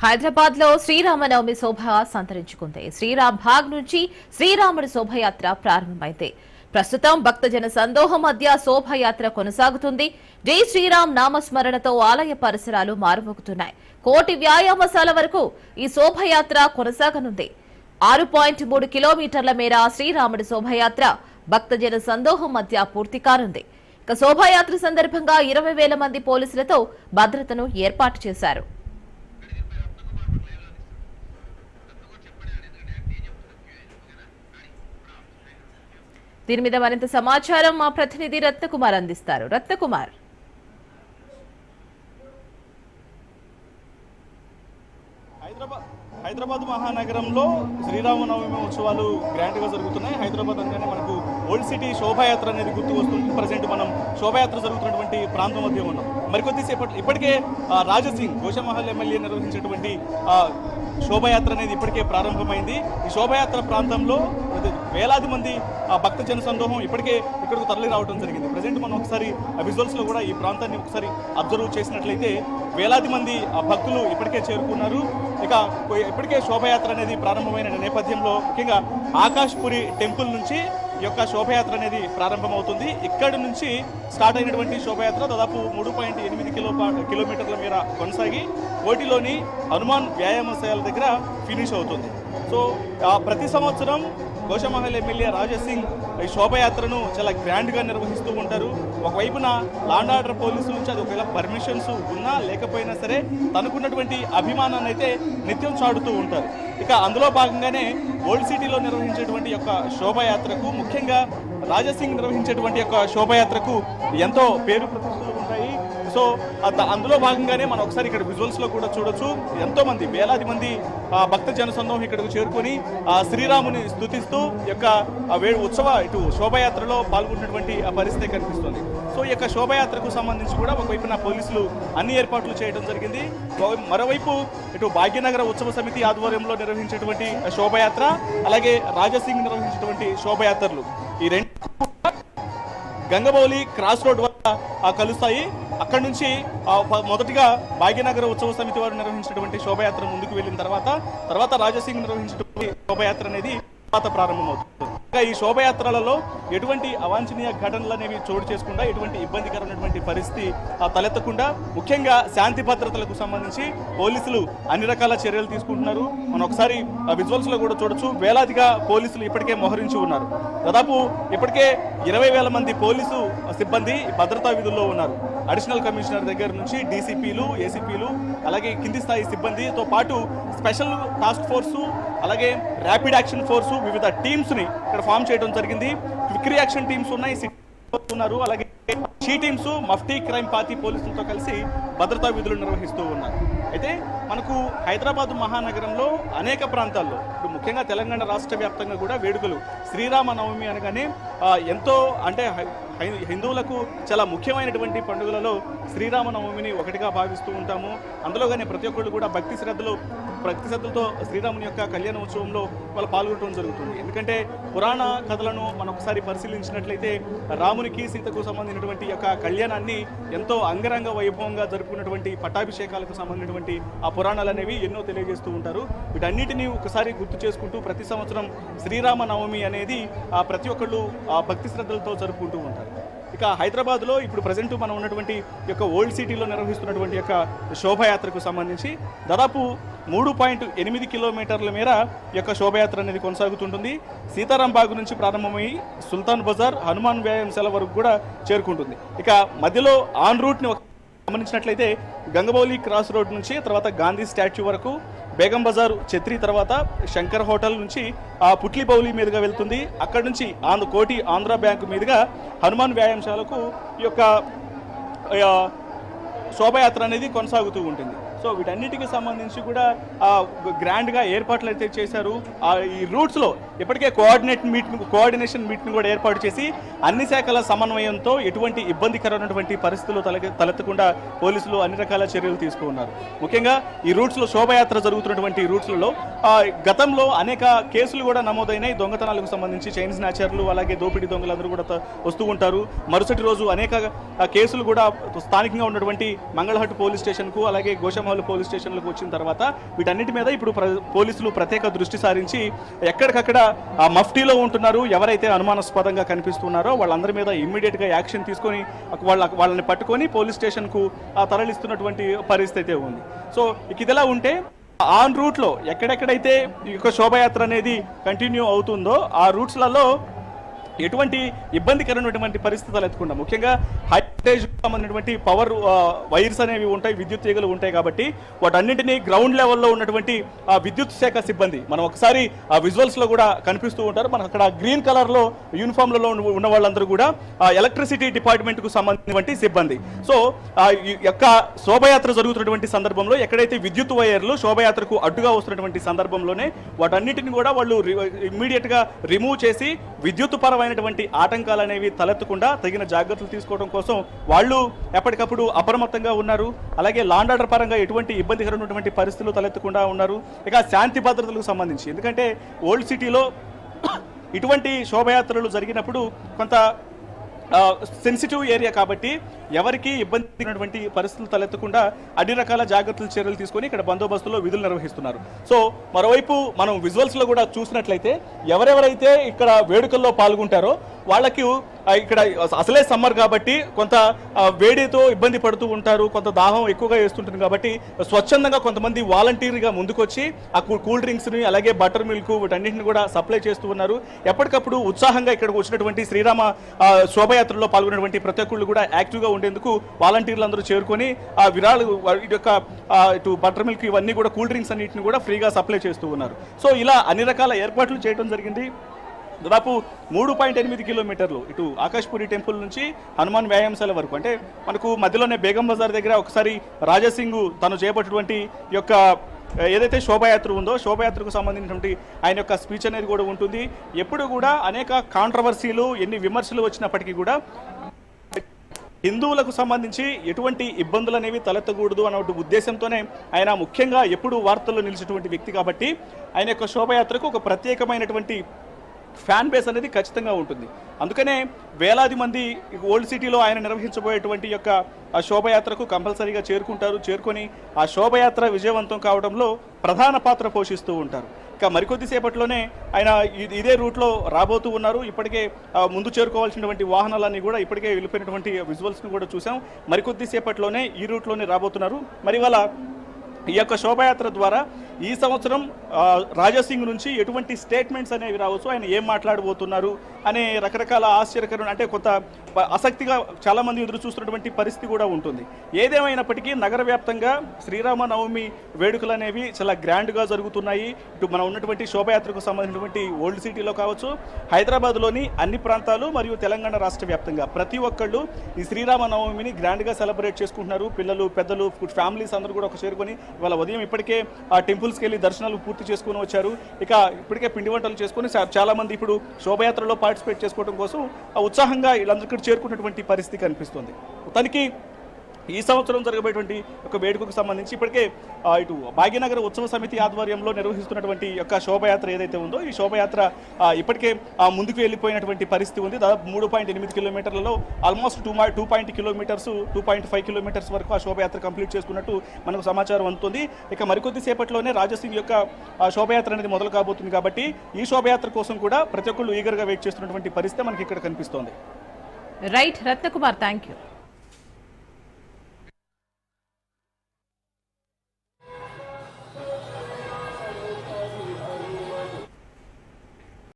హైదరాబాద్ లో శ్రీరామనవమి శోభ సంతరించుకుంది. శ్రీరామ్ భాగ్ నుంచి శ్రీరాముడి శోభయాత్ర ప్రారంభమైంది. ప్రస్తుతం భక్తజన సందోహం మధ్య శోభయాత్ర కొనసాగుతుంది. జై శ్రీరామ్ నామస్మరణతో ఆలయ పరిసరాలు మారుమోగుతున్నాయి. కోటి వ్యాయామశాల వరకు ఈ శోభయాత్ర కొనసాగనుంది. 6.3 కిలోమీటర్ల మేర శ్రీరాముడి శోభయాత్ర భక్తజన సందోహం మధ్య పూర్తి కానుంది. ఇక శోభయాత్ర సందర్భంగా 20,000 మంది పోలీసులతో భద్రతను ఏర్పాటు చేశారు. దీని మీద మరింత సమాచారం మా ప్రతినిధి రత్నకుమార్ అందిస్తారు. రత్నకుమార్, హైదరాబాద్ మహానగరంలో శ్రీరామనవమి ఉత్సవాలు గ్రాండ్ గా జరుగుతున్నాయి. హైదరాబాద్ అనగానే మనకు ఓల్డ్ సిటీ శోభాయాత్ర అనేది గుర్తు వస్తుంది. ప్రజెంట్ మనం శోభాయాత్ర జరుగుతున్నటువంటి ప్రాంతం మధ్య ఉన్నాం. మరికొద్దిసేపటి ఇప్పటికే రాజసింగ్ గోషమహల్ ఎమ్మెల్యే నిర్వహించినటువంటి శోభాయాత్ర అనేది ఇప్పటికే ప్రారంభమైంది. ఈ శోభాయాత్ర ప్రాంతంలో వేలాది మంది భక్త జన సందోహం ఇప్పటికే ఇక్కడికి తరలి రావడం జరిగింది. ప్రజెంట్ మనం ఒకసారి విజువల్స్ లో కూడా ఈ ప్రాంతాన్ని ఒకసారి అబ్జర్వ్ చేసినట్లయితే వేలాది మంది భక్తులు ఇప్పటికే చేరుకున్నారు. ఇక ఇప్పటికే శోభయాత్ర అనేది ప్రారంభమైన నేపథ్యంలో ముఖ్యంగా ఆకాష్పురి టెంపుల్ నుంచి ఈ యొక్క శోభయాత్ర అనేది ప్రారంభమవుతుంది. ఇక్కడి నుంచి స్టార్ట్ అయినటువంటి శోభయాత్ర దాదాపు 3.8 కిలోమీటర్ల మేర కొనసాగి కోటిలోని హనుమాన్ వ్యాయామశాల దగ్గర ఫినిష్ అవుతుంది. సో ప్రతి సంవత్సరం గోషమహల్ ఎమ్మెల్యే రాజసింగ్ ఈ శోభయాత్రను చాలా గ్రాండ్గా నిర్వహిస్తూ ఉంటారు. ఒకవైపున లాండ్ ఆర్డర్ పోలీసుల నుంచి అది ఒకవేళ పర్మిషన్స్ ఉన్నా లేకపోయినా సరే తనకున్నటువంటి అభిమానాన్ని అయితే నిత్యం చాటుతూ ఉంటారు. ఇక అందులో భాగంగానే ఓల్డ్ సిటీలో నిర్వహించేటువంటి యొక్క శోభయాత్రకు ముఖ్యంగా రాజసింగ్ నిర్వహించేటువంటి యొక్క శోభయాత్రకు ఎంతో పేరు ప్రతిష్టలు ఉంటాయి. సో అందులో భాగంగానే మనం ఒకసారి ఇక్కడ విజువల్స్ లో కూడా చూడొచ్చు. ఎంతో మంది వేలాది మంది భక్త జన సందోహం ఇక్కడికి చేరుకొని శ్రీరాముని స్తుతిస్తూ యొక్క ఉత్సవ ఇటు శోభయాత్రలో పాల్గొన్నటువంటి పరిస్థితి కనిపిస్తుంది. సో ఈ యొక్క శోభయాత్రకు సంబంధించి కూడా ఒకవైపున పోలీసులు అన్ని ఏర్పాట్లు చేయడం జరిగింది. మరోవైపు ఇటు భాగ్యనగర ఉత్సవ సమితి ఆధ్వర్యంలో నిర్వహించేటువంటి శోభయాత్ర అలాగే రాజసింగ్ నిర్వహించేటువంటి శోభయాత్రలు ఈ రెండు గంగబౌలి క్రాస్ రోడ్ వద్ద కలుస్తాయి. అక్కడి నుంచి మొదటిగా భాగ్యనగర ఉత్సవ సమితి వారు నిర్వహించినటువంటి శోభయాత్ర ముందుకు వెళ్ళిన తర్వాత రాజసింగ్ నిర్వహించినటువంటి శోభయాత్ర అనేది ప్రారంభమవుతుంది. ఈ శోభయాత్రలలో ఎటువంటి అవాంఛనీయ ఘటనలు అనేవి చోటు చేసుకుండా ఎటువంటి ఇబ్బందికరమైనటువంటి పరిస్థితి తలెత్తకుండా ముఖ్యంగా శాంతి భద్రతలకు సంబంధించి పోలీసులు అన్ని రకాల చర్యలు తీసుకుంటున్నారు. మనం ఒకసారి విజువల్స్ లో కూడా చూడొచ్చు. వేలాదిగా పోలీసులు ఇప్పటికే మోహరించి ఉన్నారు. దాదాపు ఇప్పటికే 20,000 మంది పోలీసు సిబ్బంది భద్రతా విధుల్లో ఉన్నారు. అడిషనల్ కమిషనర్ దగ్గర నుంచి డీసీపీలు, ఏసీపీలు అలాగే కింది స్థాయి సిబ్బందితో పాటు స్పెషల్ టాస్క్ ఫోర్సు అలాగే ర్యాపిడ్ యాక్షన్ ఫోర్సు వివిధ టీమ్స్ ని ఇక్కడ ఫామ్ చేయడం జరిగింది. క్విక్ రియాక్షన్ టీమ్స్ ఉన్నాయి, ఉన్నారు అలాగే she teams Mufti crime party పోలీసులతో కలిసి భద్రతా విధులు నిర్వహిస్తూ ఉన్నారు. అయితే మనకు హైదరాబాద్ మహానగరంలో అనేక ప్రాంతాల్లో ఇప్పుడు ముఖ్యంగా తెలంగాణ రాష్ట్ర వ్యాప్తంగా కూడా వేడుకలు శ్రీరామనవమి అనగానే ఎంతో అంటే హిందువులకు చాలా ముఖ్యమైనటువంటి పండుగలలో శ్రీరామనవమిని ఒకటిగా భావిస్తూ ఉంటాము. అందులోగానే ప్రతి ఒక్కళ్ళు కూడా భక్తి శ్రద్ధలతో శ్రీరాముని యొక్క కళ్యాణ ఉత్సవంలో వాళ్ళు పాల్గొనడం జరుగుతుంది. ఎందుకంటే పురాణ కథలను మనం ఒకసారి పరిశీలించినట్లయితే రామునికి సీతకు సంబంధించినటువంటి యొక్క కళ్యాణాన్ని ఎంతో అంగరంగ వైభవంగా జరుపుకున్నటువంటి పట్టాభిషేకాలకు సంబంధించినటువంటి ఆ పురాణాలు అనేవి ఎన్నో తెలియజేస్తూ ఉంటారు. వీటన్నిటినీ ఒకసారి గుర్తు చేసుకుంటూ ప్రతి సంవత్సరం శ్రీరామనవమి అనేది ప్రతి ఒక్కళ్ళు భక్తి శ్రద్ధలతో జరుపుకుంటూ ఉంటారు. ఇక హైదరాబాద్లో ఇప్పుడు ప్రజెంట్ మనం ఉన్నటువంటి యొక్క ఓల్డ్ సిటీలో నిర్వహిస్తున్నటువంటి యొక్క శోభయాత్రకు సంబంధించి దాదాపు 3.8 కిలోమీటర్ల మేర యొక్క శోభయాత్ర అనేది కొనసాగుతుంటుంది. సీతారాం బాగ్ నుంచి ప్రారంభమై సుల్తాన్ బజార్ హనుమాన్ వ్యాయామశాల వరకు కూడా చేరుకుంటుంది. ఇక మధ్యలో ఆన్ రూట్ని గమనించినట్లయితే గంగబౌలి క్రాస్ రోడ్ నుంచి తర్వాత గాంధీ స్టాచ్యూ వరకు బేగం బజార్ ఛత్రి తర్వాత శంకర్ హోటల్ నుంచి పుట్లిబౌలి మీదుగా వెళ్తుంది. అక్కడి నుంచి కోటి ఆంధ్ర బ్యాంకు మీదుగా హనుమాన్ వ్యాయామశాలకు ఈ యొక్క శోభయాత్ర అనేది కొనసాగుతూ ఉంటుంది. సో వీటన్నిటికి సంబంధించి కూడా గ్రాండ్గా ఏర్పాట్లు అయితే చేశారు. ఈ రూట్స్లో ఇప్పటికే కోఆర్డినేషన్ మీట్ని కూడా ఏర్పాటు చేసి అన్ని శాఖల సమన్వయంతో ఎటువంటి ఇబ్బందికరమైనటువంటి పరిస్థితులు తలెత్తకుండా పోలీసులు అన్ని రకాల చర్యలు తీసుకున్నారు. ముఖ్యంగా ఈ రూట్స్లో శోభయాత్ర జరుగుతున్నటువంటి రూట్స్లలో గతంలో అనేక కేసులు కూడా నమోదైనాయి. దొంగతనాలకు సంబంధించి చైన్ స్నాచర్లు అలాగే దోపిడీ దొంగలందరూ కూడా వస్తూ ఉంటారు. మరుసటి రోజు అనేక కేసులు కూడా స్థానికంగా ఉన్నటువంటి మంగళహట్టు పోలీస్ స్టేషన్కు అలాగే గోషమహల్ నాగమల్లి పోలీస్ స్టేషన్లకు వచ్చిన తర్వాత వీటన్నిటి మీద ఇప్పుడు పోలీసులు ప్రత్యేక దృష్టి సారించి ఎక్కడికక్కడ ఆ మఫ్టీలో ఉంటున్నారు ఎవరైతే అనుమానాస్పదంగా కనిపిస్తున్నారో వాళ్ళందరి మీద ఇమ్మీడియట్గా యాక్షన్ తీసుకొని వాళ్ళని పట్టుకొని పోలీస్ స్టేషన్కు తరలిస్తున్నటువంటి పరిస్థితి ఉంది. సో ఇదిలా ఉంటే ఆన్ రూట్లో ఎక్కడెక్కడైతే ఈ యొక్క శోభయాత్ర అనేది కంటిన్యూ అవుతుందో ఆ రూట్స్లలో ఎటువంటి ఇబ్బందికరమైనటువంటి పరిస్థితులు ఎత్తుకుండా ముఖ్యంగా హై వోల్టేజ్ సంబంధించినటువంటి పవర్ వైర్స్ అనేవి ఉంటాయి, విద్యుత్ తీగలు ఉంటాయి కాబట్టి వాటన్నింటినీ గ్రౌండ్ లెవెల్లో ఉన్నటువంటి విద్యుత్ శాఖ సిబ్బంది మనం ఒకసారి ఆ విజువల్స్ లో కూడా కనిపిస్తూ ఉంటారు. మనకు అక్కడ గ్రీన్ కలర్ లో యూనిఫామ్లలో ఉన్న వాళ్ళందరూ కూడా ఎలక్ట్రిసిటీ డిపార్ట్మెంట్ కు సంబంధించినటువంటి సిబ్బంది. సో ఈ యొక్క శోభయాత్ర జరుగుతున్నటువంటి సందర్భంలో ఎక్కడైతే విద్యుత్ వైర్లు శోభయాత్రకు అడ్డుగా వస్తున్నటువంటి సందర్భంలోనే వాటన్నిటిని కూడా వాళ్ళు ఇమ్మీడియట్ గా రిమూవ్ చేసి విద్యుత్ పరమైనటువంటి ఆటంకాలు అనేవి తలెత్తకుండా తగిన జాగ్రత్తలు తీసుకోవడం కోసం వాళ్ళు ఎప్పటికప్పుడు అప్రమత్తంగా ఉన్నారు. అలాగే లాండ్ ఆర్డర్ పరంగా ఎటువంటి ఇబ్బందికరమైనటువంటి పరిస్థితులు తలెత్తకుండా ఉన్నారు. ఇక శాంతి భద్రతలకు సంబంధించి ఎందుకంటే ఓల్డ్ సిటీలో ఇటువంటి శోభయాత్రలు జరిగినప్పుడు కొంత సెన్సిటివ్ ఏరియా కాబట్టి ఎవరికి ఇబ్బంది పరిస్థితులు తలెత్తకుండా అన్ని రకాల జాగ్రత్తలు చర్యలు తీసుకొని ఇక్కడ బందోబస్తులో విధులు నిర్వహిస్తున్నారు. సో మరోవైపు మనం విజువల్స్ లో కూడా చూసినట్లయితే ఎవరెవరైతే ఇక్కడ వేడుకల్లో పాల్గొంటారో వాళ్ళకి ఇక్కడ అసలే సమ్మర్ కాబట్టి కొంత వేడితో ఇబ్బంది పడుతూ ఉంటారు, కొంత దాహం ఎక్కువగా వేస్తుంటుంది కాబట్టి స్వచ్ఛందంగా కొంతమంది వాలంటీర్గా ముందుకొచ్చి ఆ కూల్ డ్రింక్స్ ని అలాగే బటర్ మిల్క్ వీటన్నింటిని కూడా సప్లై చేస్తూ ఉన్నారు. ఎప్పటికప్పుడు ఉత్సాహంగా ఇక్కడికి వచ్చినటువంటి శ్రీరామ శోభయాత్రలో పాల్గొన్నటువంటి ప్రతి ఒక్కళ్ళు కూడా యాక్టివ్గా ఉండేందుకు వాలంటీర్లు అందరూ చేరుకొని ఆ విరాళ యొక్క ఇటు బటర్ మిల్క్ ఇవన్నీ కూడా కూల్ డ్రింక్స్ అన్నింటిని కూడా ఫ్రీగా సప్లై చేస్తూ ఉన్నారు. సో ఇలా అన్ని రకాల ఏర్పాట్లు చేయడం జరిగింది. దాదాపు 3.8 కిలోమీటర్లు ఇటు ఆకాష్పూరి టెంపుల్ నుంచి హనుమాన్ వ్యాయామశాల వరకు, అంటే మనకు మధ్యలోనే బేగం బజార్ దగ్గర ఒకసారి రాజాసింగ్ తను చేపట్టినటువంటి యొక్క ఏదైతే శోభయాత్ర ఉందో శోభయాత్రకు సంబంధించినటువంటి ఆయన యొక్క స్పీచ్ అనేది కూడా ఉంటుంది. ఎప్పుడు కూడా అనేక కాంట్రవర్సీలు ఎన్ని విమర్శలు వచ్చినప్పటికీ కూడా హిందువులకు సంబంధించి ఎటువంటి ఇబ్బందులు అనేవి తలెత్తకూడదు అన్న ఉద్దేశంతోనే ఆయన ముఖ్యంగా ఎప్పుడు వార్తల్లో నిలిచేటువంటి వ్యక్తి కాబట్టి ఆయన యొక్క శోభయాత్రకు ఒక ప్రత్యేకమైనటువంటి ఫ్యాన్ బేస్ అనేది ఖచ్చితంగా ఉంటుంది. అందుకనే వేలాది మంది ఓల్డ్ సిటీలో ఆయన నిర్వహించబోయేటువంటి యొక్క ఆ శోభయాత్రకు కంపల్సరీగా చేరుకొని ఆ శోభయాత్ర విజయవంతం కావడంలో ప్రధాన పాత్ర పోషిస్తూ ఉంటారు. ఇక మరికొద్దిసేపట్లోనే ఆయన ఇదే రూట్లో రాబోతూ ఉన్నారు. ఇప్పటికే ముందు చేరుకోవాల్సినటువంటి వాహనాలన్నీ కూడా ఇప్పటికే వెళ్ళిపోయినటువంటి విజువల్స్ని కూడా చూసాం. మరికొద్దిసేపట్లోనే ఈ రూట్లోనే రాబోతున్నారు. మరి వాళ్ళ ఈ యొక్క శోభయాత్ర ద్వారా ఈ సంవత్సరం రాజాసింగ్ నుంచి ఎటువంటి స్టేట్మెంట్స్ అనేవి రావచ్చు, ఆయన ఏం మాట్లాడబోతున్నారు అనే రకరకాల ఆశ్చర్యకరమైన అంటే కొంత ఆసక్తిగా చాలామంది ఎదురు చూస్తున్నటువంటి పరిస్థితి కూడా ఉంటుంది. ఏదేమైనప్పటికీ నగర వ్యాప్తంగా శ్రీరామ నవమి వేడుకలు అనేవి చాలా గ్రాండ్గా జరుగుతున్నాయి. ఇటు మనం ఉన్నటువంటి శోభయాత్రకు సంబంధించినటువంటి ఓల్డ్ సిటీలో కావచ్చు, హైదరాబాద్లోని అన్ని ప్రాంతాలు మరియు తెలంగాణ రాష్ట్ర వ్యాప్తంగా ప్రతి ఒక్కళ్ళు ఈ శ్రీరామ నవమిని గ్రాండ్గా సెలబ్రేట్ చేసుకుంటున్నారు. పిల్లలు పెద్దలు ఫ్యామిలీస్ అందరూ కూడా ఒక చేరుకొని ఇవాళ ఉదయం ఇప్పటికే ఆ టెంపుల్స్కి వెళ్ళి దర్శనాలు పూర్తి చేసుకుని వచ్చారు. ఇక ఇప్పటికే పిండి వంటలు చేసుకుని చాలా మంది ఇప్పుడు శోభయాత్రలో పార్టిసిపేట్ చేసుకోవడం కోసం ఉత్సాహంగా వీళ్ళందరికీ చేరుకున్నటువంటి పరిస్థితి కనిపిస్తుంది. తనకి ఈ సంవత్సరం జరగబోయేటువంటి ఒక వేడుకకు సంబంధించి ఇప్పటికే ఇటు భాగ్యనగర ఉత్సవ సమితి ఆధ్వర్యంలో నిర్వహిస్తున్నటువంటి యొక్క శోభయాత్ర ఏదైతే ఉందో ఈ శోభయాత్ర ఇప్పటికే ముందుకు వెళ్ళిపోయినటువంటి పరిస్థితి ఉంది. దాదాపు 3.8 కిలోమీటర్లలో ఆల్మోస్ట్ 2.5 కిలోమీటర్స్ వరకు ఆ శోభయాత్ర కంప్లీట్ చేసుకున్నట్టు మనకు సమాచారం అందుతుంది. ఇక మరికొద్ది సేపట్లోనే రాజాసింగ్ యొక్క శోభయాత్ర అనేది మొదలు కాబోతుంది కాబట్టి ఈ శోభయాత్ర కోసం కూడా ప్రతి ఒక్కళ్ళు ఈగర్గా వెయిట్ చేస్తున్నటువంటి పరిస్థితి మనకి ఇక్కడ కనిపిస్తోంది. Right Ratnakumar, thank you.